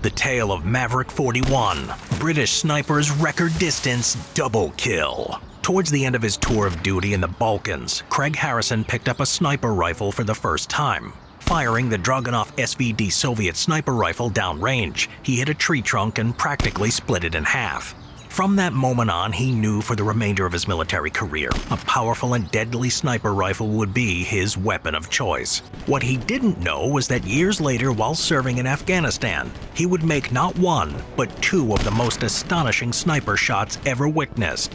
The tale of Maverick 41, British sniper's record distance double kill. Towards the end of his tour of duty in the Balkans, Craig Harrison picked up a sniper rifle for the first time. Firing the Dragunov SVD Soviet sniper rifle downrange, he hit a tree trunk and practically split it in half. From that moment on, he knew for the remainder of his military career, a powerful and deadly sniper rifle would be his weapon of choice. What he didn't know was that years later, while serving in Afghanistan, he would make not one, but two of the most astonishing sniper shots ever witnessed.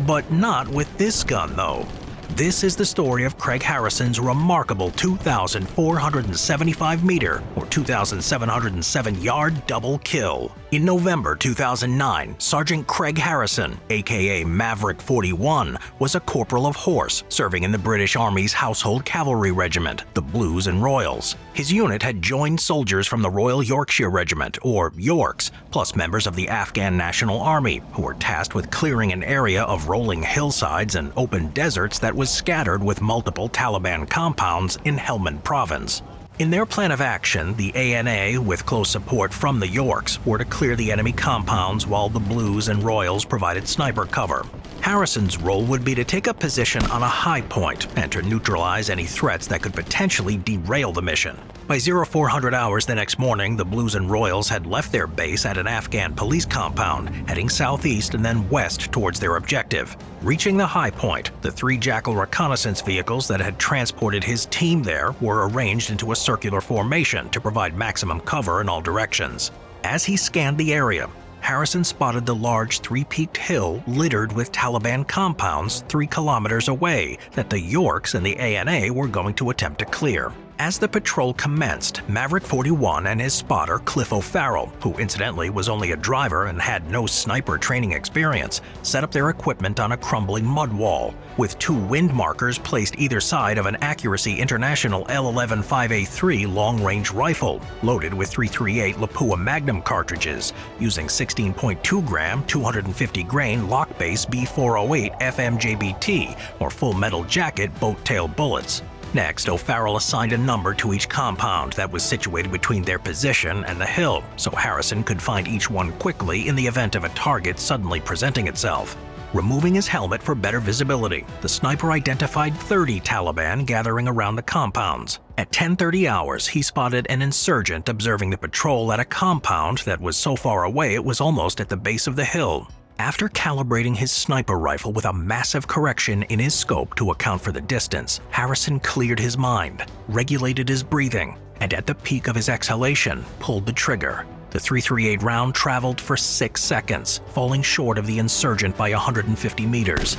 But not with this gun, though. This is the story of Craig Harrison's remarkable 2,475 meter or 2,707 yard double kill. In November 2009, Sergeant Craig Harrison, aka Maverick 41, was a corporal of horse serving in the British Army's Household Cavalry Regiment, the Blues and Royals. His unit had joined soldiers from the Royal Yorkshire Regiment, or Yorks, plus members of the Afghan National Army, who were tasked with clearing an area of rolling hillsides and open deserts that was scattered with multiple Taliban compounds in Helmand Province. In their plan of action, the ANA, with close support from the Yorks, were to clear the enemy compounds while the Blues and Royals provided sniper cover. Harrison's role would be to take up position on a high point and to neutralize any threats that could potentially derail the mission. By 0400 hours the next morning, the Blues and Royals had left their base at an Afghan police compound, heading southeast and then west towards their objective. Reaching the high point, the three Jackal reconnaissance vehicles that had transported his team there were arranged into a circular formation to provide maximum cover in all directions. As he scanned the area, Harrison spotted the large three-peaked hill littered with Taliban compounds 3 kilometers away that the Yorks and the ANA were going to attempt to clear. As the patrol commenced, Maverick 41 and his spotter Cliff O'Farrell, who incidentally was only a driver and had no sniper training experience, set up their equipment on a crumbling mud wall, with 2 wind markers placed either side of an Accuracy International L11 5A3 long-range rifle, loaded with .338 Lapua Magnum cartridges, using 16.2 gram, 250 grain lock-base B408 FMJBT, or full metal jacket boat-tail bullets. Next, O'Farrell assigned a number to each compound that was situated between their position and the hill, so Harrison could find each one quickly in the event of a target suddenly presenting itself. Removing his helmet for better visibility, the sniper identified 30 Taliban gathering around the compounds. At 10:30 hours, he spotted an insurgent observing the patrol at a compound that was so far away it was almost at the base of the hill. After calibrating his sniper rifle with a massive correction in his scope to account for the distance, Harrison cleared his mind, regulated his breathing, and at the peak of his exhalation, pulled the trigger. The .338 round traveled for 6 seconds, falling short of the insurgent by 150 meters.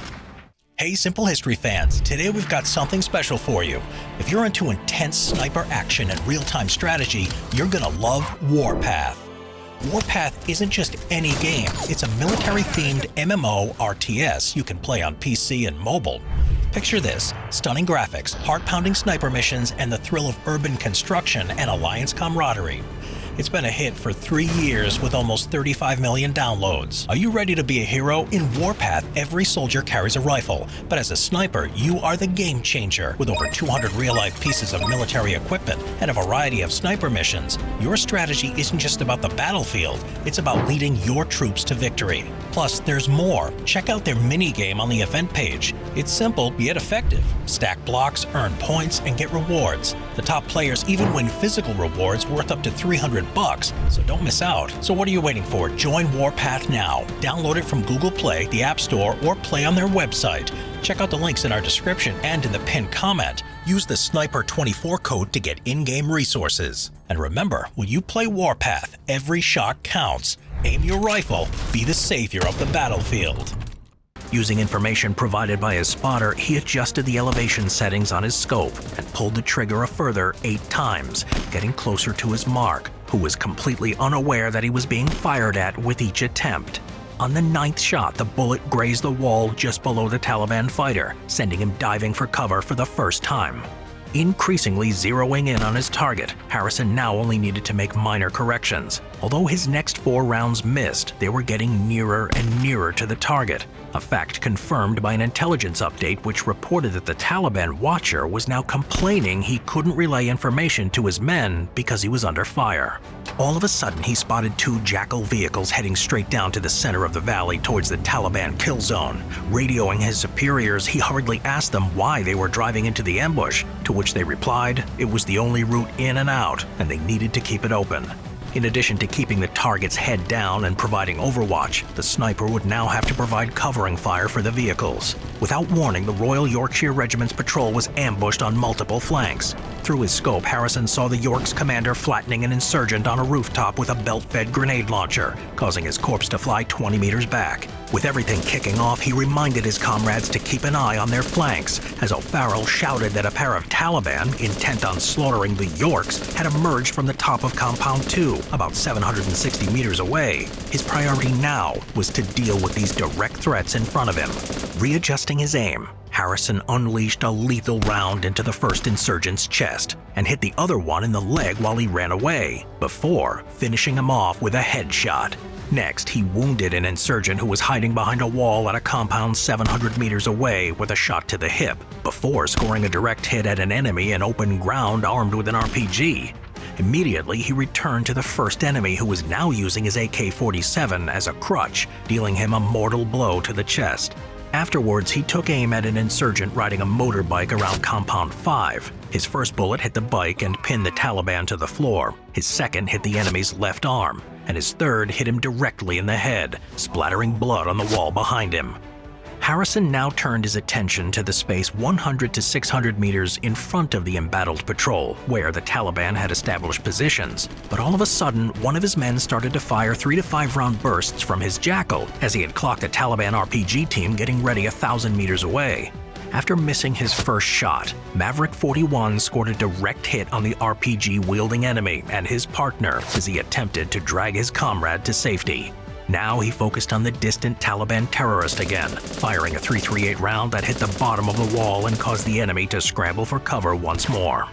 Hey Simple History fans, today we've got something special for you. If you're into intense sniper action and real-time strategy, you're gonna love Warpath. Warpath isn't just any game, it's a military-themed MMO RTS you can play on PC and mobile. Picture this: stunning graphics, heart-pounding sniper missions, and the thrill of urban construction and alliance camaraderie. It's been a hit for 3 years with almost 35 million downloads. Are you ready to be a hero? In Warpath, every soldier carries a rifle, but as a sniper, you are the game changer. With over 200 real-life pieces of military equipment and a variety of sniper missions, your strategy isn't just about the battlefield, it's about leading your troops to victory. Plus, there's more. Check out their mini-game on the event page. It's simple yet effective. Stack blocks, earn points, and get rewards. The top players even win physical rewards worth up to $300, so don't miss out. So what are you waiting for? Join Warpath now. Download it from Google Play, the App Store, or play on their website. Check out the links in our description and in the pinned comment. Use the Sniper24 code to get in-game resources. And remember, when you play Warpath, every shot counts. Aim your rifle, be the savior of the battlefield. Using information provided by his spotter, he adjusted the elevation settings on his scope and pulled the trigger a further 8 times, getting closer to his mark, who was completely unaware that he was being fired at with each attempt. On the 9th shot, the bullet grazed the wall just below the Taliban fighter, sending him diving for cover for the first time. Increasingly zeroing in on his target, Harrison now only needed to make minor corrections. Although his next 4 rounds missed, they were getting nearer and nearer to the target, a fact confirmed by an intelligence update which reported that the Taliban watcher was now complaining he couldn't relay information to his men because he was under fire. All of a sudden, he spotted 2 Jackal vehicles heading straight down to the center of the valley towards the Taliban kill zone. Radioing his superiors, he hurriedly asked them why they were driving into the ambush, to which they replied it was the only route in and out, and they needed to keep it open. In addition to keeping the target's head down and providing overwatch, the sniper would now have to provide covering fire for the vehicles. Without warning, the Royal Yorkshire Regiment's patrol was ambushed on multiple flanks. Through his scope, Harrison saw the York's commander flattening an insurgent on a rooftop with a belt-fed grenade launcher, causing his corpse to fly 20 meters back. With everything kicking off, he reminded his comrades to keep an eye on their flanks, as O'Farrell shouted that a pair of Taliban, intent on slaughtering the Yorks, had emerged from the top of Compound 2, about 760 meters away. His priority now was to deal with these direct threats in front of him. Readjusting his aim, Harrison unleashed a lethal round into the first insurgent's chest and hit the other one in the leg while he ran away, before finishing him off with a headshot. Next, he wounded an insurgent who was hiding behind a wall at a compound 700 meters away with a shot to the hip, before scoring a direct hit at an enemy in open ground armed with an RPG. Immediately, he returned to the first enemy, who was now using his AK-47 as a crutch, dealing him a mortal blow to the chest. Afterwards, he took aim at an insurgent riding a motorbike around Compound 5. His first bullet hit the bike and pinned the Taliban to the floor. His second hit the enemy's left arm, and his third hit him directly in the head, splattering blood on the wall behind him. Harrison now turned his attention to the space 100 to 600 meters in front of the embattled patrol, where the Taliban had established positions. But all of a sudden, one of his men started to fire 3 to 5 round bursts from his Jackal, as he had clocked a Taliban RPG team getting ready 1,000 meters away. After missing his first shot, Maverick 41 scored a direct hit on the RPG-wielding enemy and his partner as he attempted to drag his comrade to safety. Now he focused on the distant Taliban terrorist again, firing a .338 round that hit the bottom of the wall and caused the enemy to scramble for cover once more.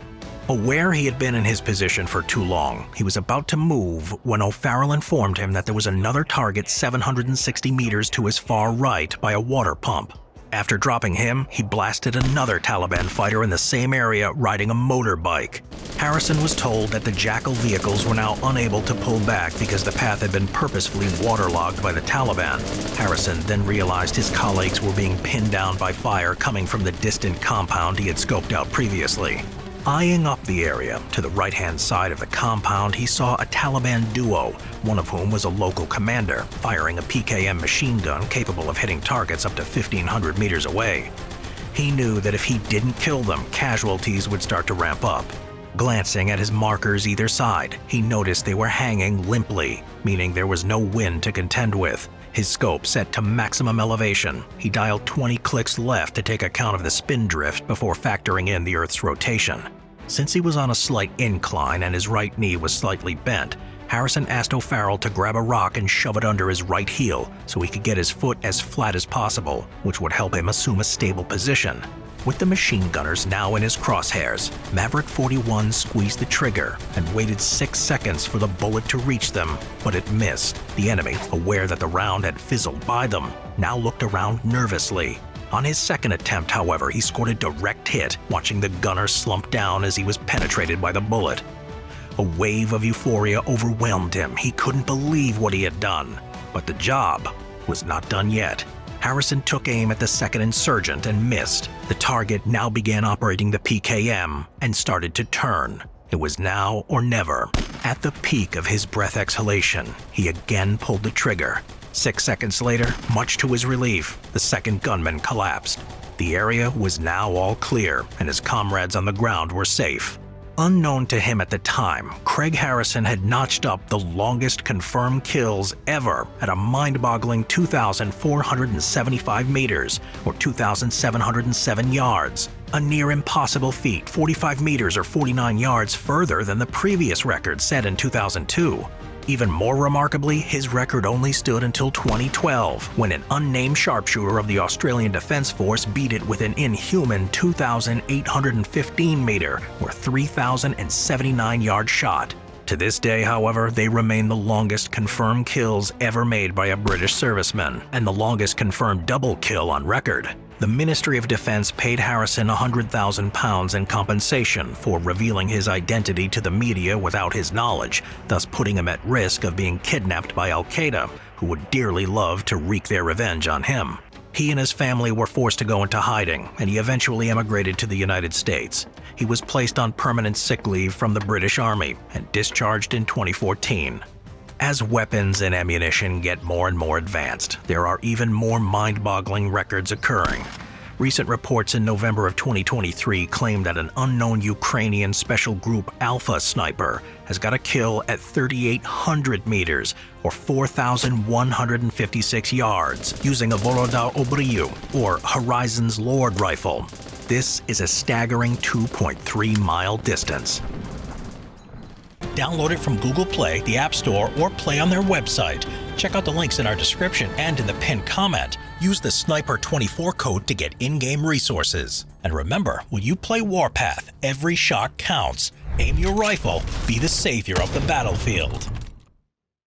Aware he had been in his position for too long, he was about to move when O'Farrell informed him that there was another target 760 meters to his far right by a water pump. After dropping him, he blasted another Taliban fighter in the same area riding a motorbike. Harrison was told that the Jackal vehicles were now unable to pull back because the path had been purposefully waterlogged by the Taliban. Harrison then realized his colleagues were being pinned down by fire coming from the distant compound he had scoped out previously. Eyeing up the area, to the right-hand side of the compound, he saw a Taliban duo, one of whom was a local commander, firing a PKM machine gun capable of hitting targets up to 1,500 meters away. He knew that if he didn't kill them, casualties would start to ramp up. Glancing at his markers either side, he noticed they were hanging limply, meaning there was no wind to contend with. His scope set to maximum elevation, he dialed 20 clicks left to take account of the spin drift before factoring in the Earth's rotation. Since he was on a slight incline and his right knee was slightly bent, Harrison asked O'Farrell to grab a rock and shove it under his right heel so he could get his foot as flat as possible, which would help him assume a stable position. With the machine gunners now in his crosshairs, Maverick 41 squeezed the trigger and waited 6 seconds for the bullet to reach them, but it missed. The enemy, aware that the round had fizzled by them, now looked around nervously. On his second attempt, however, he scored a direct hit, watching the gunner slump down as he was penetrated by the bullet. A wave of euphoria overwhelmed him. He couldn't believe what he had done. But the job was not done yet. Harrison took aim at the second insurgent and missed. The target now began operating the PKM and started to turn. It was now or never. At the peak of his breath exhalation, he again pulled the trigger. 6 seconds later, much to his relief, the second gunman collapsed. The area was now all clear, and his comrades on the ground were safe. Unknown to him at the time, Craig Harrison had notched up the longest confirmed kills ever at a mind-boggling 2,475 meters, or 2,707 yards. A near impossible feat, 45 meters or 49 yards further than the previous record set in 2002. Even more remarkably, his record only stood until 2012, when an unnamed sharpshooter of the Australian Defence Force beat it with an inhuman 2,815 metre, or 3,079-yard shot. To this day, however, they remain the longest confirmed kills ever made by a British serviceman, and the longest confirmed double kill on record. The Ministry of Defence paid Harrison £100,000 in compensation for revealing his identity to the media without his knowledge, thus putting him at risk of being kidnapped by Al-Qaeda, who would dearly love to wreak their revenge on him. He and his family were forced to go into hiding, and he eventually emigrated to the United States. He was placed on permanent sick leave from the British Army and discharged in 2014. As weapons and ammunition get more and more advanced, there are even more mind-boggling records occurring. Recent reports in November of 2023 claim that an unknown Ukrainian Special Group Alpha sniper has got a kill at 3,800 meters, or 4,156 yards, using a Volodar Obryu, or Horizon's Lord rifle. This is a staggering 2.3-mile distance. Download it from Google Play, the App Store, or play on their website. Check out the links in our description and in the pinned comment. Use the Sniper24 code to get in-game resources. And remember, when you play Warpath, every shot counts. Aim your rifle, be the savior of the battlefield.